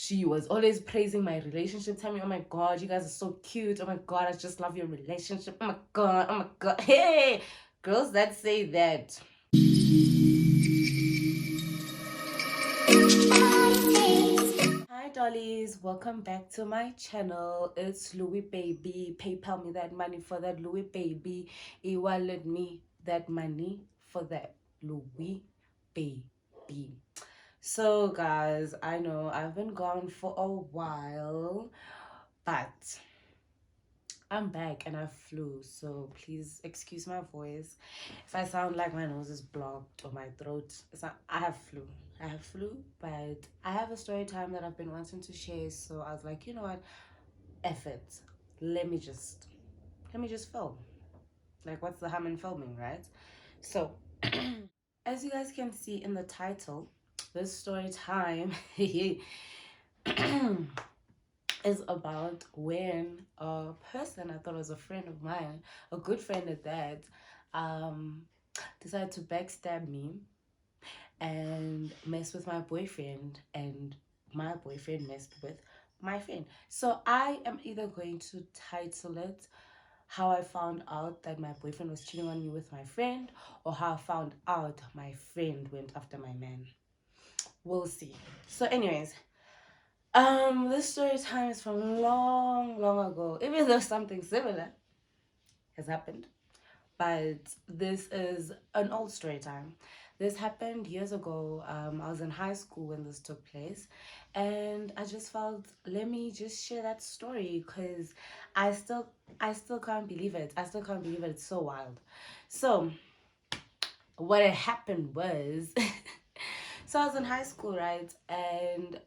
she was always praising my relationship, telling me, oh my God, you guys are so cute. Oh my God, I just love your relationship. Oh my God, oh my God. Hey, girls that say that. Hi dollies, welcome back to my channel. It's Louis Baby. PayPal me that money for that Louis Baby. E-wallet me that money for that Louis Baby. So guys, I know I've been gone for a while, but I'm back and I flew, so please excuse my voice. If I sound like my nose is blocked or my throat, it's not, I have flu. I have flu, but I have a story time that I've been wanting to share, so I was like, you know what? F it. Let me just film. Like, what's the harm in filming, right? So as you guys can see in the title, this story time is about when a person I thought was a friend of mine, a good friend at that, um, decided to backstab me and mess with my boyfriend, and my boyfriend messed with my friend. So I am either going to title it how I found out that my boyfriend was cheating on me with my friend, or how I found out my friend went after my man. We'll see. So anyways, this story time is from long, long ago. Even though something similar has happened, but this is an old story time. This happened years ago. I was in high school when this took place, and I just felt, let me just share that story because I still can't believe it. I still can't believe it. It's so wild. So what had happened was, so I was in high school, right, and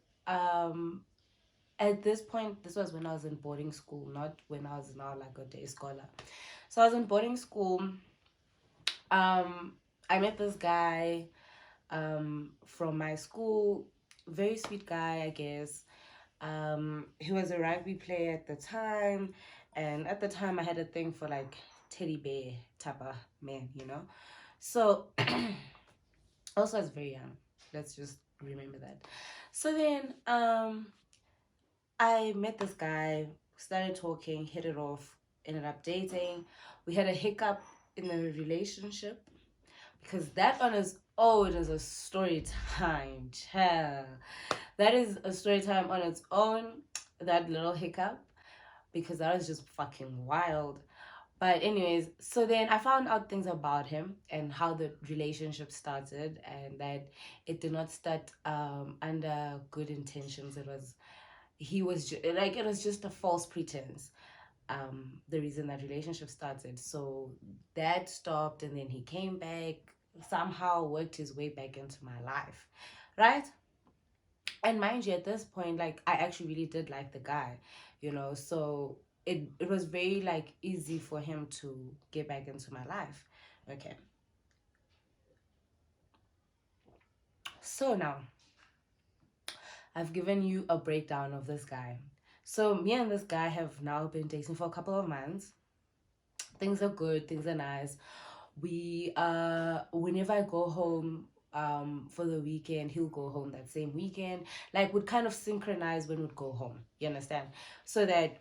at this point, this was when I was in boarding school, not when I was now like a day scholar. So I was in boarding school. I met this guy from my school, very sweet guy, I guess. He was a rugby player at the time, and at the time I had a thing for like teddy bear type of men, you know. So also I was very young. Let's just remember that. So then I met this guy, started talking, hit it off, ended up dating. We had a hiccup in the relationship because that on its own is a story time. Child. That is a story time on its own, that little hiccup, because that was just fucking wild. But anyways, so then I found out things about him and how the relationship started, and that it did not start under good intentions. It was like it was just a false pretense, the reason that relationship started. So that stopped, and then he came back, somehow worked his way back into my life, right? And mind you, at this point, like, I actually really did like the guy, you know. So it was very like easy for him to get back into my life. Okay, so now I've given you a breakdown of this guy. So me and this guy have now been dating for a couple of months. Things are good, things are nice. We whenever I go home for the weekend, he'll go home that same weekend. Like, would kind of synchronize when we'd go home, you understand? So that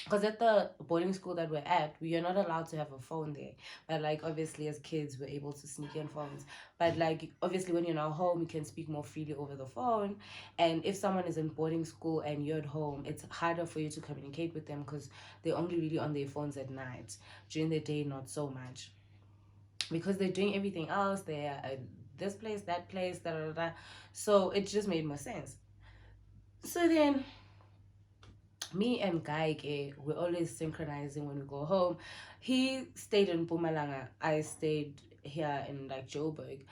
because at the boarding school that we're at, we are not allowed to have a phone there. But like, obviously as kids we're able to sneak in phones. But like, obviously when you're not home, you can speak more freely over the phone. And if someone is in boarding school and you're at home, it's harder for you to communicate with them because they're only really on their phones at night. During the day, not so much, because they're doing everything else. They're this place, that place, da da da. So it just made more sense. So then me and Gaike, we're always synchronizing when we go home. He stayed in Pumalanga. I stayed here in like Joburg.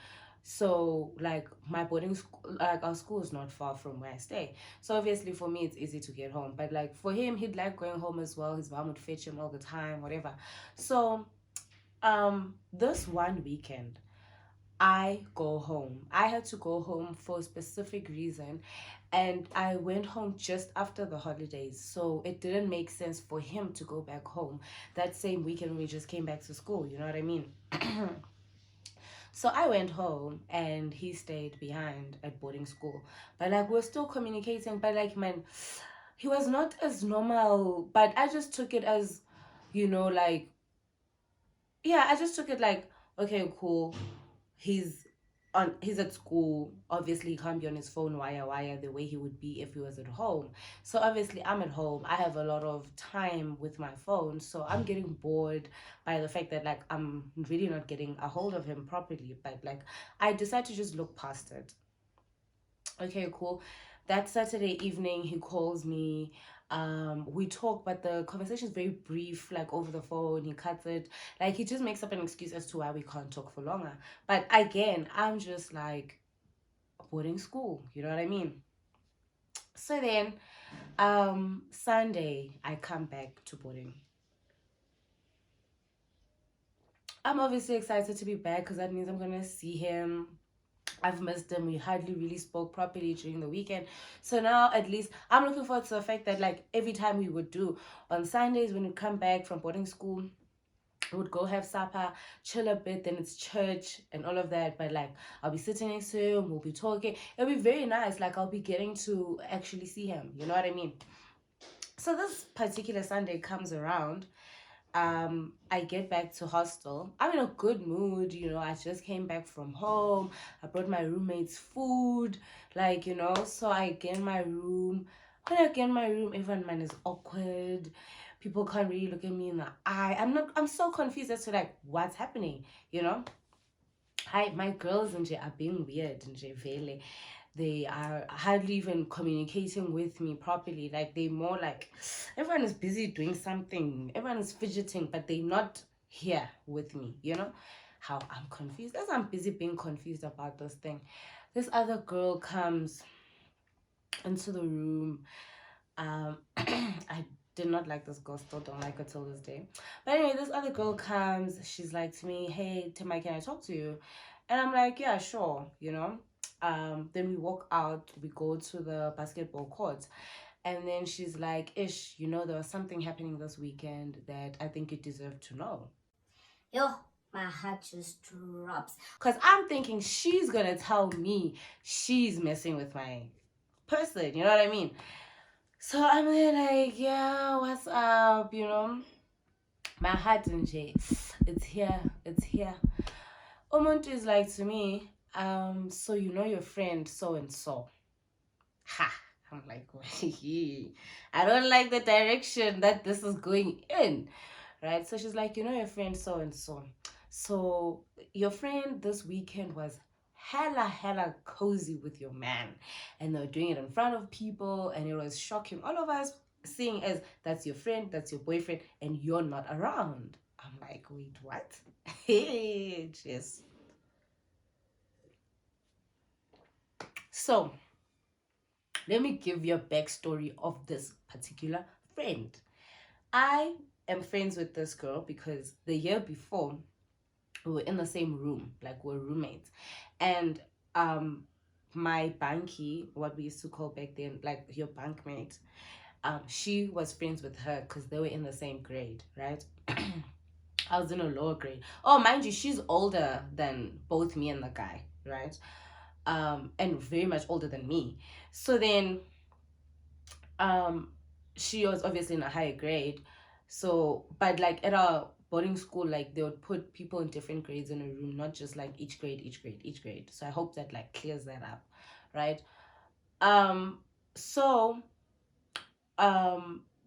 So like my boarding school, like our school is not far from where I stay. So obviously for me it's easy to get home. But like for him, he'd like going home as well. His mom would fetch him all the time, whatever. So this one weekend I go home. I had to go home for a specific reason, and I went home just after the holidays. So it didn't make sense for him to go back home that same weekend when we just came back to school. You know what I mean? So I went home and he stayed behind at boarding school. But like we're still communicating, but like man, he was not as normal. But I just took it as, like, yeah, I just took it like, okay, cool. He's at school. Obviously he can't be on his phone wire the way he would be if he was at home. So obviously I'm at home. I have a lot of time with my phone. So I'm getting bored by the fact that like I'm really not getting a hold of him properly. But like I decided to just look past it. Okay, cool. That Saturday evening, he calls me. We talk, but the conversation is very brief, like over the phone. He cuts it. Like he just makes up an excuse as to why we can't talk for longer. But again, I'm just like boarding school. You know what I mean? So then, Sunday, I come back to boarding. I'm obviously excited to be back because that means I'm gonna see him. I've missed him. We hardly really spoke properly during the weekend. So now at least I'm looking forward to the fact that like every time we would do on Sundays when we come back from boarding school, we would go have supper, chill a bit, then it's church and all of that. But like I'll be sitting next to him, we'll be talking. It'll be very nice. Like I'll be getting to actually see him. You know what I mean? So this particular Sunday comes around. I get back to hostel. I'm in a good mood, I just came back from home. I brought my roommates food, like, so I get in my room. When I get in my room, everyone man is awkward. People can't really look at me in the eye. I'm so confused as to like what's happening, you know my girls and are being weird and vele. They are hardly even communicating with me properly. Like they more like everyone is busy doing something. Everyone is fidgeting, but they're not here with me. How I'm confused. As I'm busy being confused about this thing, this other girl comes into the room. I did not like this girl, still don't like her till this day. But anyway, this other girl comes, she's like to me, hey Timai, can I talk to you? And I'm like, yeah, sure, then we walk out, we go to the basketball court, and then she's like, Ish, there was something happening this weekend that I think you deserve to know. Yo, my heart just drops. Because I'm thinking she's gonna tell me she's messing with my person, you know what I mean? So I'm there like, yeah, what's up? My heart and Jay, it's here, it's here. Omuntu is like to me, so your friend so and so. Ha! I'm like, I don't like the direction that this is going in, right? So she's like, your friend so and so. So your friend this weekend was hella cozy with your man, and they were doing it in front of people, and it was shocking all of us, seeing as that's your friend, that's your boyfriend, and you're not around. I'm like, wait, what? Hey, just so let me give you a backstory of this particular friend. I am friends with this girl because the year before we were in the same room, like we're roommates, and my banky, what we used to call back then, like your bankmate, she was friends with her because they were in the same grade, right? I was in a lower grade. Oh, mind you, she's older than both me and the guy, right? And very much older than me. So then um she was obviously in a higher grade. So but like at our boarding school, like they would put people in different grades in a room, not just like each grade. So I hope that like clears that up, right? So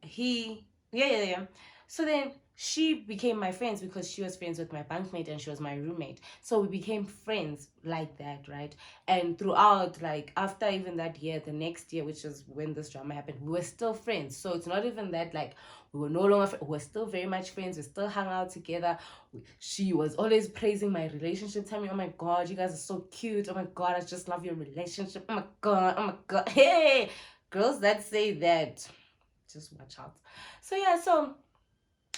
he yeah. So then she became my friends because she was friends with my bankmate and she was my roommate, so we became friends like that, right? And throughout, like after even that year, the next year, which is when this drama happened, we were still friends. So it's not even that like we were no longer we're still very much friends. We still hung out together. She was always praising my relationship, telling me, oh my god, you guys are so cute, oh my god, I just love your relationship, oh my god. Hey, girls that say that, just watch out. So yeah, so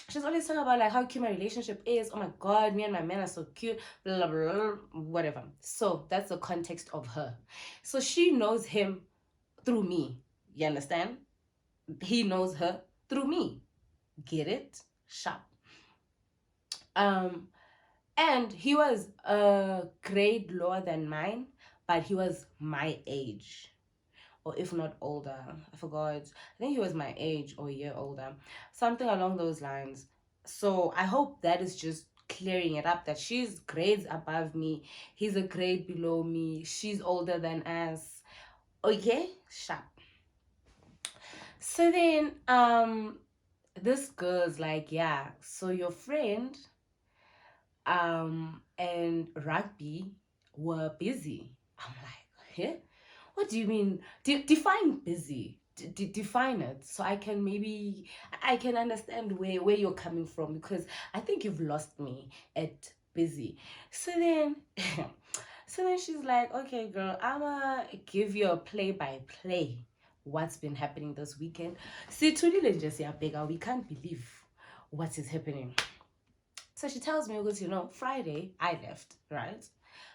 she's always talking about like how cute my relationship is. Oh my god, me and my man are so cute, blah blah blah, blah whatever. So that's the context of her. So she knows him through me. You understand? He knows her through me. Get it? Sharp. Um And he was a grade lower than mine, but he was my age, or if not older. I forgot. I think he was my age or a year older, something along those lines. So I hope that is just clearing it up, that she's grades above me, he's a grade below me, she's older than us. Okay, sharp. So then, this girl's like, yeah, so your friend and rugby were busy. I'm like, yeah, what do you mean? Define busy. Define it so I can maybe I can understand where you're coming from, because I think you've lost me at busy. So then so then she's like, okay girl, I'ma give you a play by play what's been happening this weekend. See, we can't believe what is happening. So she tells me, because Friday I left, right?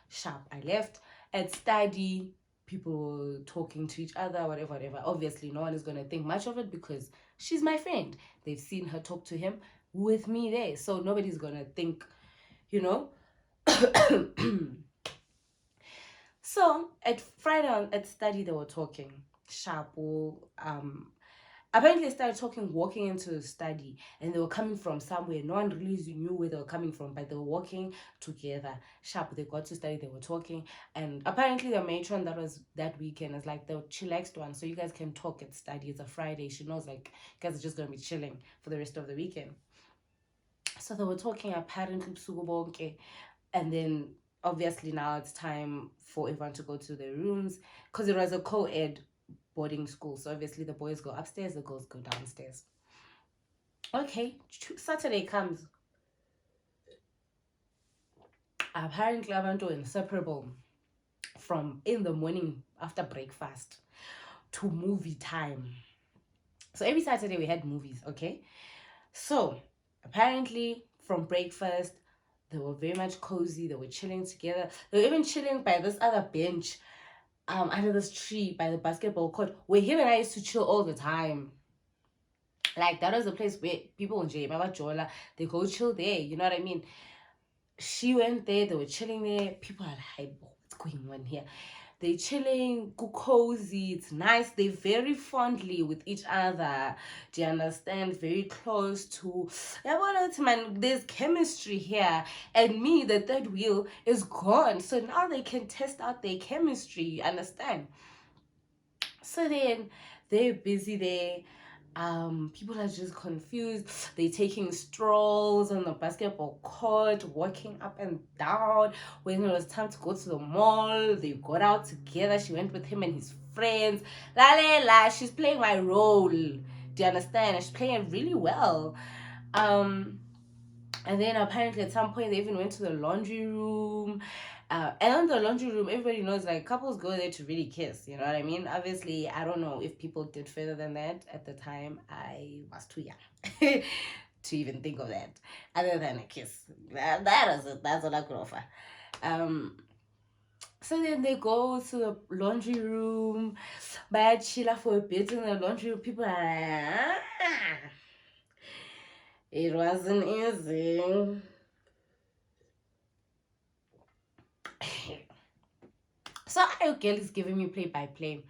Sharp, I left at study. People talking to each other, whatever, whatever. Obviously, no one is gonna think much of it because she's my friend. They've seen her talk to him with me there, so nobody's gonna think, you know. So at Friday at study, they were talking. Sharp, apparently they started talking walking into the study, and they were coming from somewhere. No one really knew where they were coming from, but they were walking together. Sharp, they got to study, they were talking, and apparently the matron that was that weekend is like the chillaxed one, so you guys can talk at study. It's a Friday. She knows like you guys are just gonna be chilling for the rest of the weekend. So they were talking apparently busuku bonke, and then obviously now it's time for everyone to go to their rooms, because it was a co-ed boarding school, so obviously the boys go upstairs, the girls go downstairs. Okay, Saturday comes. Apparently abantu were inseparable from in the morning after breakfast to movie time. So every Saturday we had movies. Okay, so apparently from breakfast they were very much cozy, they were chilling together, they were even chilling by this other bench under this tree by the basketball court where him and I used to chill all the time. Like that was a place where people in Jola, they go chill there, you know what I mean? She went there, they were chilling there. People are like, what's going on here? They chilling, cozy, it's nice. They very fondly with each other. Do you understand? Very close to, yeah, well, man, there's chemistry here. And me, the third wheel, is gone. So now they can test out their chemistry. You understand? So then they're busy there. People are just confused. They're taking strolls on the basketball court, walking up and down. When it was time to go to the mall, they got out together. She went with him and his friends. La la la. She's playing my role. Do you understand? She's playing it really well. And then apparently at some point they even went to the laundry room. And in the laundry room, everybody knows like couples go there to really kiss. You know what I mean? Obviously, I don't know if people did further than that at the time. I was too young to even think of that. Other than a kiss, that is it. That's all I could offer. So then they go to the laundry room, but chill for a bit in the laundry room. People are like, it wasn't easy. So our girl is giving me play by play.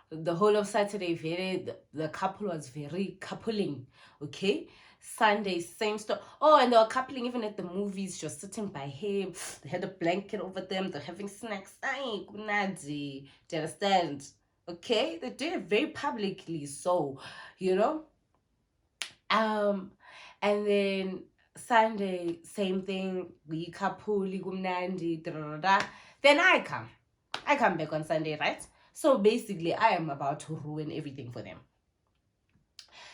The whole of Saturday, the couple was very coupling. Okay. Sunday, same stuff. Oh, and they were coupling even at the movies, just sitting by him. They had a blanket over them. They're having snacks. Ay, kunadi. Do you understand? Okay, they do it very publicly. So, you know. And then Sunday, same thing. We kapuli kumnandi. Then I come back on Sunday, right? So basically, I am about to ruin everything for them.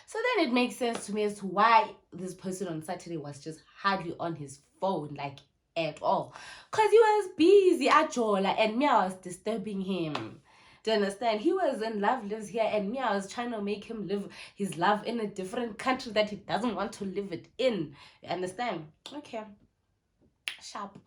So then it makes sense to me as to why this person on Saturday was just hardly on his phone, like at all. Because he was busy at Jola and me, I was disturbing him. Do you understand? He was in Love Lives Here, and me, I was trying to make him live his love in a different country that he doesn't want to live it in. You understand? Okay. Sharp.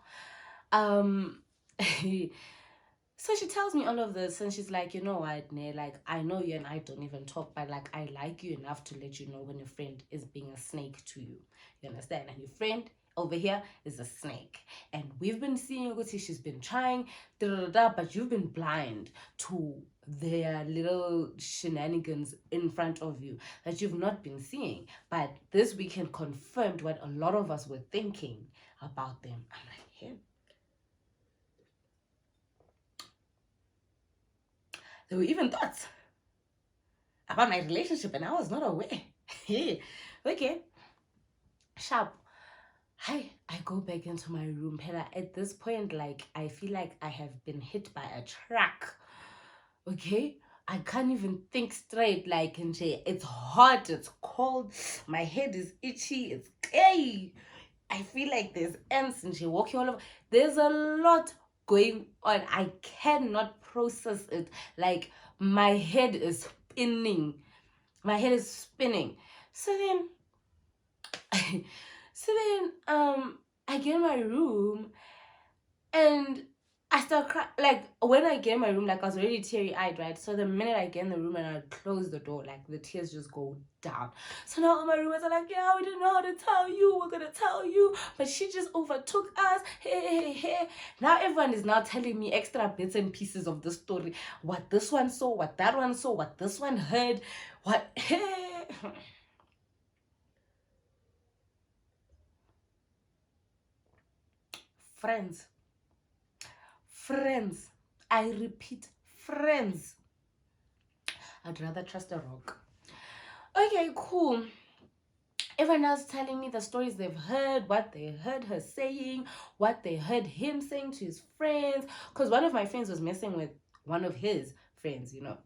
So she tells me all of this, and she's like, you know what, Ne, like, I know you and I don't even talk, but like, I like you enough to let you know when a friend is being a snake to you. You understand? And your friend over here is a snake. And we've been seeing Uguti, she's been trying, da, da, da, da, but you've been blind to their little shenanigans in front of you that you've not been seeing. But this weekend confirmed what a lot of us were thinking about them. I'm like, hey. There were even thoughts about my relationship and I was not aware. Okay. Sharp. I go back into my room. Pella, at this point, like, I feel like I have been hit by a truck. Okay? I can't even think straight. Like, and say, it's hot, it's cold, my head is itchy, it's hey. I feel like there's ants and she walking all over. There's a lot going on. I cannot process it. Like, my head is spinning. My head is spinning. So then so then I get in my room and I start crying. Like when I get in my room, like I was already teary-eyed, right? So the minute I get in the room and I close the door, like the tears just go down. So now all my roommates are like, yeah, we didn't know how to tell you, we're gonna tell you, but she just overtook us. Hey. Now everyone is now telling me extra bits and pieces of the story. What this one saw, what that one saw, what this one heard, what friends. Friends. I repeat, friends. I'd rather trust a rock. Okay, cool. Everyone else telling me the stories they've heard, what they heard her saying, what they heard him saying to his friends. Because one of my friends was messing with one of his friends, you know.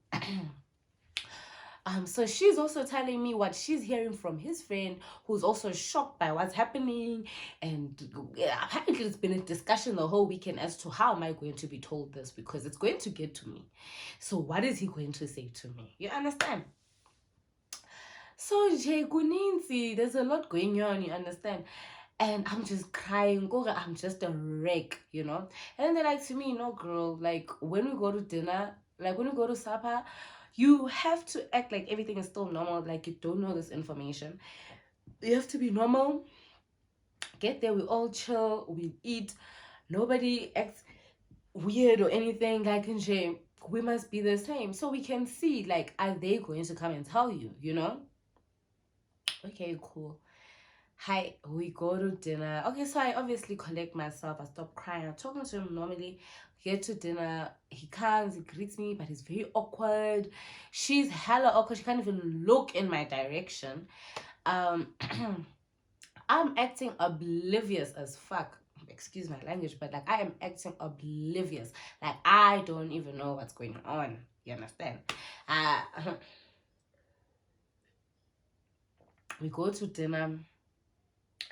So she's also telling me what she's hearing from his friend, who's also shocked by what's happening. And apparently it's been a discussion the whole weekend as to how am I going to be told this, because it's going to get to me. So what is he going to say to me? You understand? So Jay Kuninzi, there's a lot going on, you understand? And I'm just crying. I'm just a wreck, you know? And then they're like to me, no, girl, like when we go to dinner, like when we go to supper, you have to act like everything is still normal, like you don't know this information. You have to be normal. Get there, we all chill, we eat. Nobody acts weird or anything. Like in shame, we must be the same. So we can see, like, are they going to come and tell you, you know? Okay, cool. Hi, we go to dinner. Okay, so I obviously collect myself. I stop crying. I'm talking to him normally. We get to dinner. He comes, he greets me, but he's very awkward. She's hella awkward. She can't even look in my direction. I'm acting oblivious as fuck. Excuse my language, but like I am acting oblivious. Like I don't even know what's going on. You understand? We go to dinner.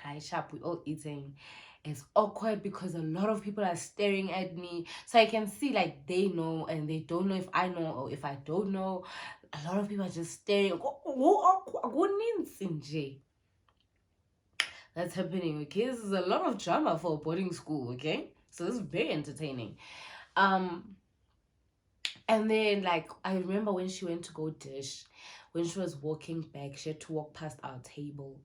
Hi, sharp. We all eating. It's awkward because a lot of people are staring at me. So I can see like they know and they don't know if I know or if I don't know. A lot of people are just staring. That's happening, okay? This is a lot of drama for a boarding school, okay? So this is very entertaining. And then like I remember when she went to go dish, when she was walking back, she had to walk past our table.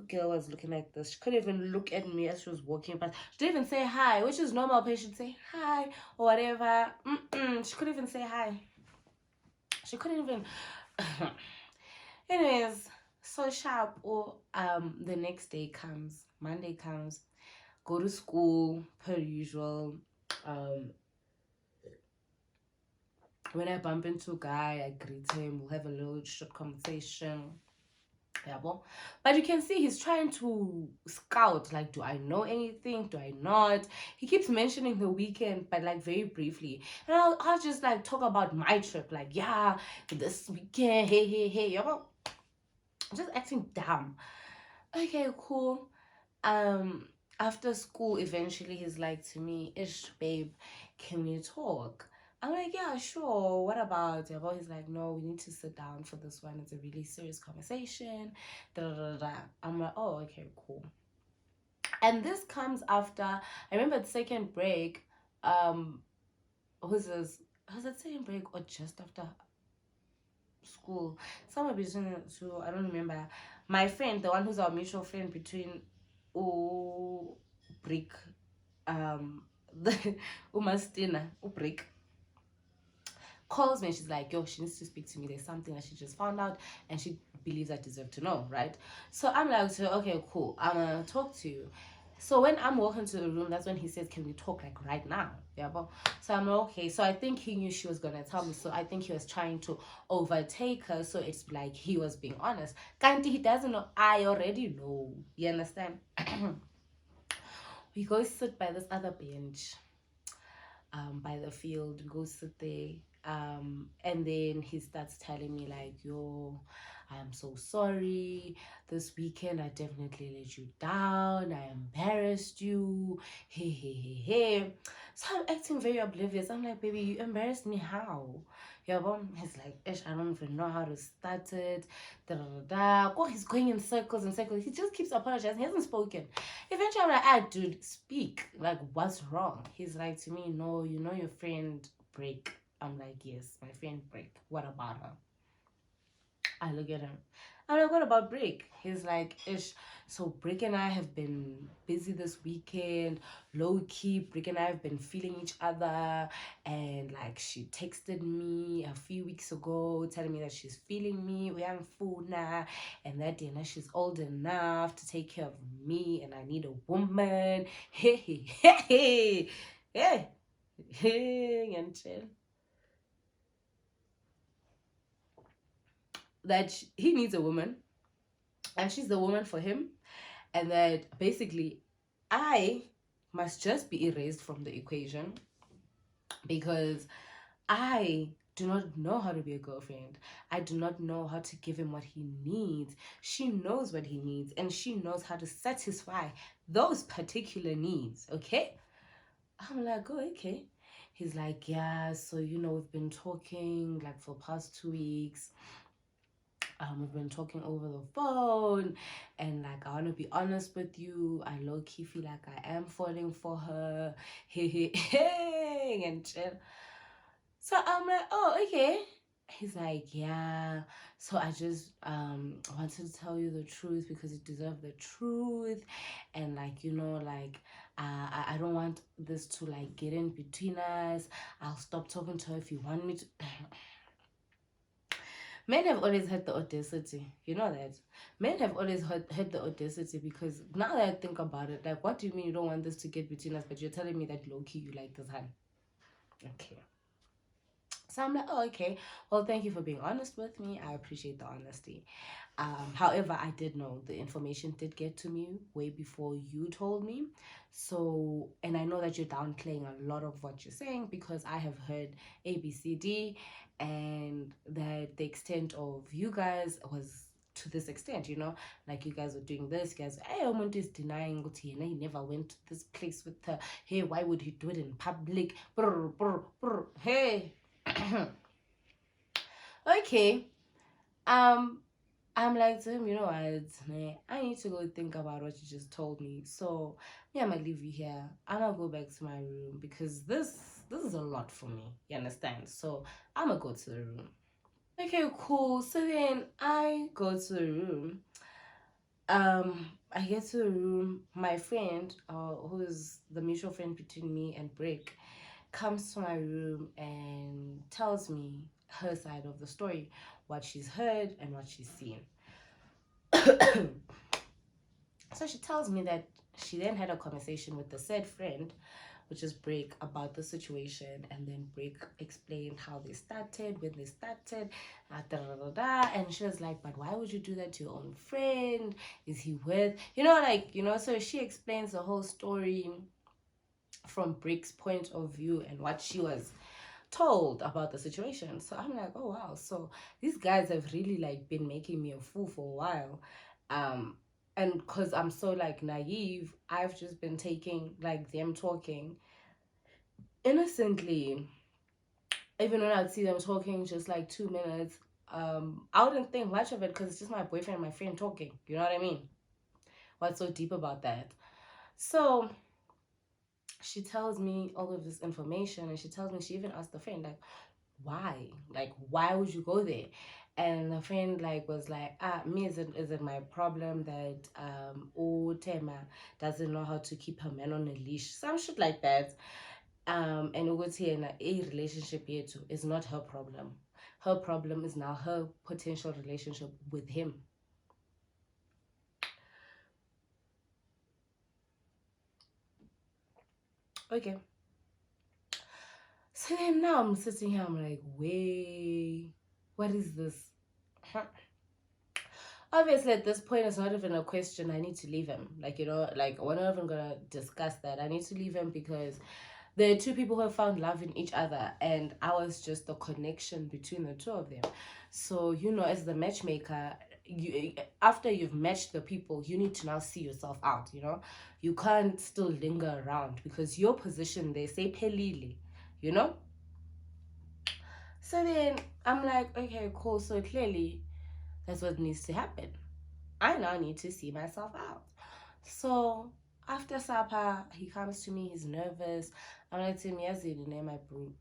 Girl was looking like this. She couldn't even look at me as she was walking past. She didn't even say hi, which is normal. Patient say hi or whatever. She couldn't even say hi. She couldn't even. Anyways, so sharp. Or the next day comes. Monday comes. Go to school per usual. When I bump into a guy, I greet him. We'll have a little short conversation. Yeah, but you can see he's trying to scout, like, do I know anything, do I not? He keeps mentioning the weekend, but like very briefly, and I'll just like talk about my trip, like, yeah, this weekend, hey, you know, just acting dumb. Okay, cool. After school, eventually he's like to me, ish, babe, can we talk? I'm like, yeah, sure. What about it? But he's like, no, we need to sit down for this one. It's a really serious conversation. Da, da, da, da. I'm like, oh, okay, cool. And this comes after, I remember the second break, was it second break or just after school? Somewhere between the two, I don't remember. My friend, the one who's our mutual friend between Brick, the Umastina, Brick, calls me and she's like, yo, she needs to speak to me. There's something that she just found out and she believes I deserve to know, right? So I'm like, so, okay, cool. I'm gonna talk to you. So when I'm walking to the room, that's when he says, can we talk like right now? Yeah, but so I'm like, okay. So I think he knew she was gonna tell me. So I think he was trying to overtake her. So it's like he was being honest. Kanti, he doesn't know. I already know. You understand? We go sit by this other bench by the field, go sit there. And then he starts telling me like, yo, I'm so sorry. This weekend I definitely let you down. I embarrassed you. Hey, hey, hey, hey. So I'm acting very oblivious. I'm like, baby, you embarrassed me how? Yeah, but he's like, Ish, I don't even know how to start it. Da da da da. Oh, he's going in circles and circles. He just keeps apologizing. He hasn't spoken. Eventually, I'm like, ah, dude, speak. Like, what's wrong? He's like to me, no, you know your friend Break. I'm like, yes, my friend Break. What about her? I look at him. I'm like, what about Break? He's like, ish. So Break and I have been busy this weekend. Low key, Break and I have been feeling each other. And like she texted me a few weeks ago telling me that she's feeling me. We haven't food now. And that dinner she's old enough to take care of me and I need a woman. Hey, hey, hey, hey. Hey, and chill. That he needs a woman and she's the woman for him, and that basically I must just be erased from the equation because I do not know how to be a girlfriend. I do not know how to give him what he needs. She knows what he needs and she knows how to satisfy those particular needs, okay? I'm like, oh, okay. He's like, yeah, so we've been talking like for the past 2 weeks. We've been talking over the phone, and like I want to be honest with you, I low key feel like I am falling for her. Hey, hey, hey, and chill. So I'm like, oh, okay. He's like, yeah. So I just wanted to tell you the truth because you deserve the truth, and like like I don't want this to like get in between us. I'll stop talking to her if you want me to. Men have always had the audacity. You know that. Men have always had the audacity because now that I think about it, like, what do you mean you don't want this to get between us, but you're telling me that low key you like this, hun? Okay. So I'm like, oh, okay. Well, thank you for being honest with me. I appreciate the honesty. However, I did know the information did get to me way before you told me. So, and I know that you're downplaying a lot of what you're saying because I have heard A, B, C, D, and that the extent of you guys was to this extent, like you guys were doing this, you guys, hey, Omuntu is denying he never went to this place with her. Hey, why would he do it in public? Brr, brr, brr. Hey. Okay. Um, I'm like to him, what? I need to go think about what you just told me. So yeah, I'm gonna leave you here. I'm gonna go back to my room because this is a lot for me. You understand? So I'm gonna go to the room. Okay, cool. So then I go to the room. I get to the room. My friend, who's the mutual friend between me and Brick, comes to my room and tells me her side of the story, what she's heard and what she's seen. So she tells me that she then had a conversation with the said friend, which is Break, about the situation, and then Break explained how they started, when they started, da, da, da, da, and she was like, but why would you do that to your own friend? Is he with, so she explains the whole story from Break's point of view and what she was told about the situation. So I'm like, oh wow, so these guys have really like been making me a fool for a while. And because I'm so like naive, I've just been taking like them talking innocently. Even when I'd see them talking just like 2 minutes, I wouldn't think much of it because it's just my boyfriend and my friend talking. You know what I mean? What's so deep about that? So she tells me all of this information, and she tells me she even asked the friend like, why, like, why would you go there? And a friend like was like, me, is it my problem that Tema doesn't know how to keep her man on a leash, some shit like that. And ukuthi yena a relationship yethu is not her problem. Her problem is now her potential relationship with him. Okay. So then now I'm sitting here, I'm like, wait, what is this? Obviously, at this point, it's not even a question. I need to leave him. Like, like, we're not even gonna discuss that. I need to leave him because there are two people who have found love in each other, and I was just the connection between the two of them. So, as the matchmaker, you after you've matched the people, you need to now see yourself out. You can't still linger around because your position, they say pelili, you know. So then I'm like, okay, cool. So clearly, that's what needs to happen. I now need to see myself out. So after supper, he comes to me, he's nervous. I'm like, to me, as in name my bro.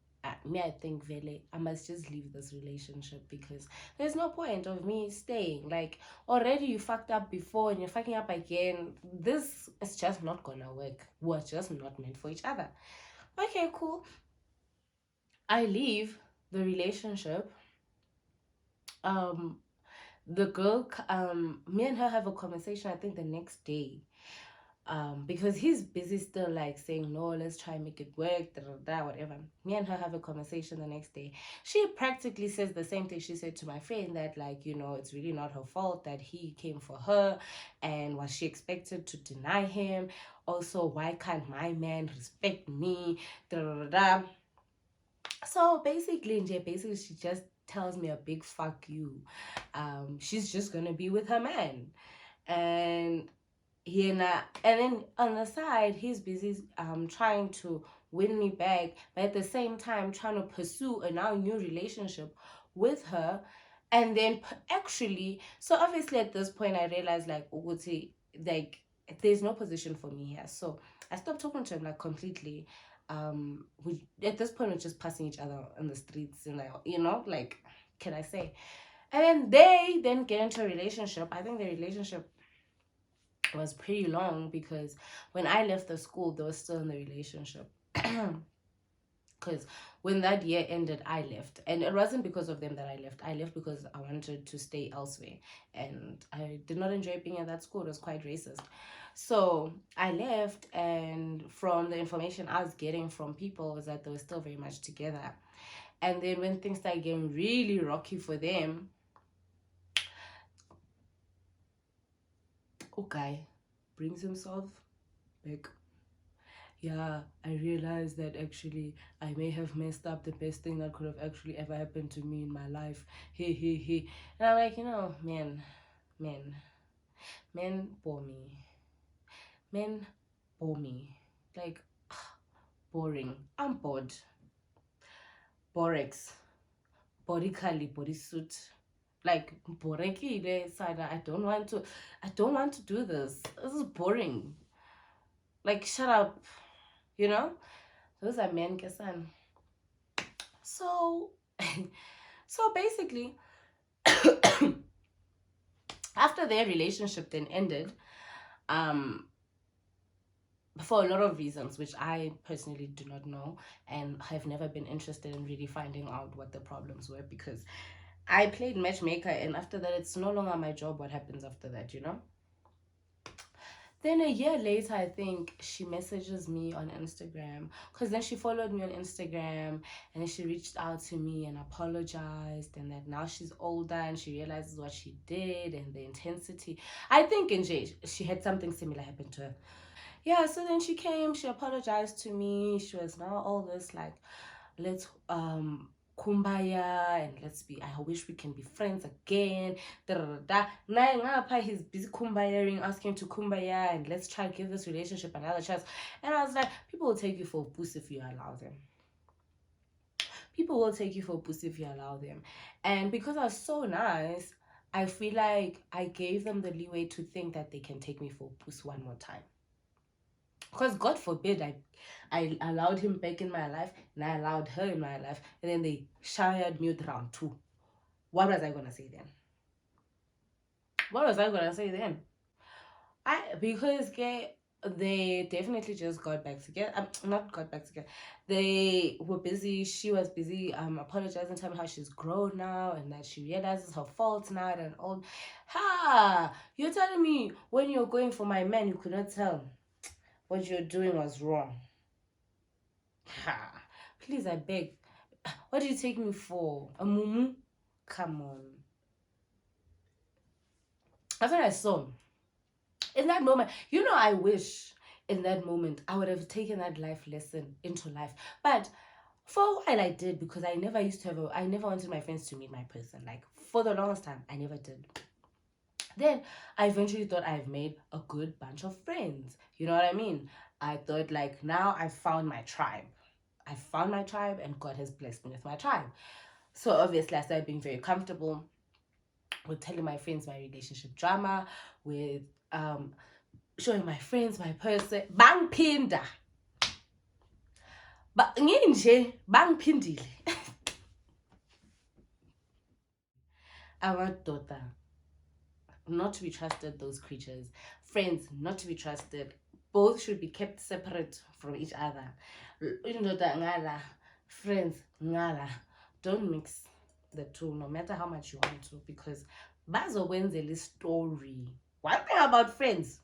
Me, I think Vele, I must just leave this relationship because there's no point of me staying. Like, already you fucked up before and you're fucking up again. This is just not gonna work. We're just not meant for each other. Okay, cool. I leave the relationship. Um, the girl, me and her have a conversation, I think the next day, because he's busy still like saying no, let's try and make it work, da, da, da, whatever. Me and her have a conversation the next day. She practically says the same thing she said to my friend, that like, it's really not her fault that he came for her, and was she expected to deny him? Also, why can't my man respect me, da, da, da, da. So basically she just tells me a big fuck you. She's just gonna be with her man. And and then on the side he's busy trying to win me back, but at the same time trying to pursue a now new relationship with her. And then actually, so obviously at this point I realized like Uguti, like there's no position for me here. So I stopped talking to him like completely. We at this point we're just passing each other on the streets, and like, like, can I say? And then they then get into a relationship. I think the relationship was pretty long because when I left the school, they were still in the relationship. Because when that year ended, I left. And it wasn't because of them that I left. I left because I wanted to stay elsewhere. And I did not enjoy being at that school. It was quite racist. So I left, and from the information I was getting from people was that they were still very much together. And then when things started getting really rocky for them, okay, brings himself back. Yeah, I realized that actually I may have messed up the best thing that could have actually ever happened to me in my life. Hey, hey, hey. And I'm like, men, men bore me. Men bore me. Like, boring. I'm bored. Borex. Bodically, bodysuit. Like, borekile, Sada. I don't want to do this. This is boring. Like, shut up. You know? Those are men, Kesan. So, so basically, after their relationship then ended, um, for a lot of reasons, which I personally do not know and have never been interested in really finding out what the problems were, because I played matchmaker, and after that, it's no longer my job what happens after that. Then a year later, I think she messages me on Instagram, because then she followed me on Instagram, and then she reached out to me and apologized, and that now she's older and she realizes what she did and the intensity. I think in J she had something similar happen to her. Yeah, so then she came, she apologized to me. She was now all this like, let's kumbaya, and let's be, I wish we can be friends again. Da da da. Now he's busy kumbayaing, asking to kumbaya, and let's try to give this relationship another chance. And I was like, people will take you for a puss if you allow them. People will take you for a puss if you allow them. And because I was so nice, I feel like I gave them the leeway to think that they can take me for a puss one more time. Because God forbid I allowed him back in my life, and I allowed her in my life, and then they showered me with round two. What was I gonna say then? What was I gonna say then? Because they definitely just got back together. Not got back together. They were busy. She was busy. Apologizing, telling me how she's grown now and that she realizes her faults now and all. Ha! You're telling me when you're going for my man, you could not tell what you're doing was wrong. Ha! Please, I beg. What do you take me for? A mumu? Come on. That's what I saw. In that moment, I wish in that moment I would have taken that life lesson into life. But for a while I did, because I never used to I never wanted my friends to meet my person. Like, for the longest time, I never did. Then I eventually thought I've made a good bunch of friends. You know what I mean? I thought, like, now I found my tribe. I found my tribe and God has blessed me with my tribe. So obviously I started being very comfortable with telling my friends my relationship drama, with showing my friends my person. Bangphinda. Nginje bangiphindile. Amadoda, not to be trusted, those creatures. Friends, not to be trusted. Both should be kept separate from each other. Indoda ngala, friends ngala. Don't mix the two, no matter how much you want to, because bazokwenzela story. One thing about friends,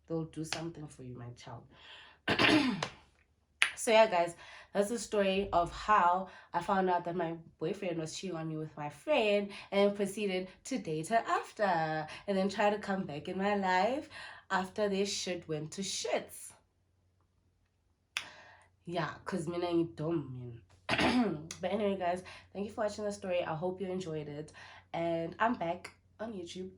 they'll do something for you, my child. So yeah, guys, that's the story of how I found out that my boyfriend was cheating on me with my friend, and proceeded to date her after, and then try to come back in my life after this shit went to shits. Yeah, cause me ain't dumb, man. But anyway, guys, thank you for watching the story. I hope you enjoyed it, and I'm back on YouTube.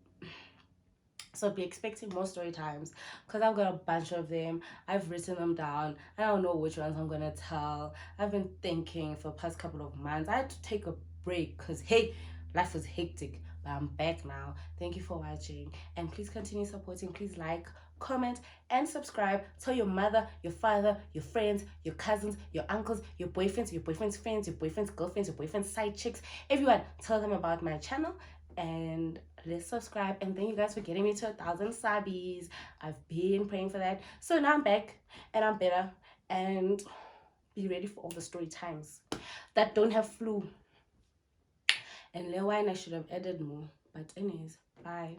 So be expecting more story times, because I've got a bunch of them. I've written them down. I don't know which ones I'm gonna tell. I've been thinking for the past couple of months. I had to take a break because, hey, life was hectic, but I'm back now. Thank you for watching, and please continue supporting. Please like, comment, and subscribe. Tell your mother, your father, your friends, your cousins, your uncles, your boyfriends' friends, your boyfriend's girlfriends, your boyfriend's side chicks, everyone. Tell them about my channel, and let's subscribe. And thank you guys for getting me to 1,000 subbies. I've been praying for that. So now I'm back and I'm better, and be ready for all the story times that don't have flu. And Lewine, I should have added more, but anyways, bye.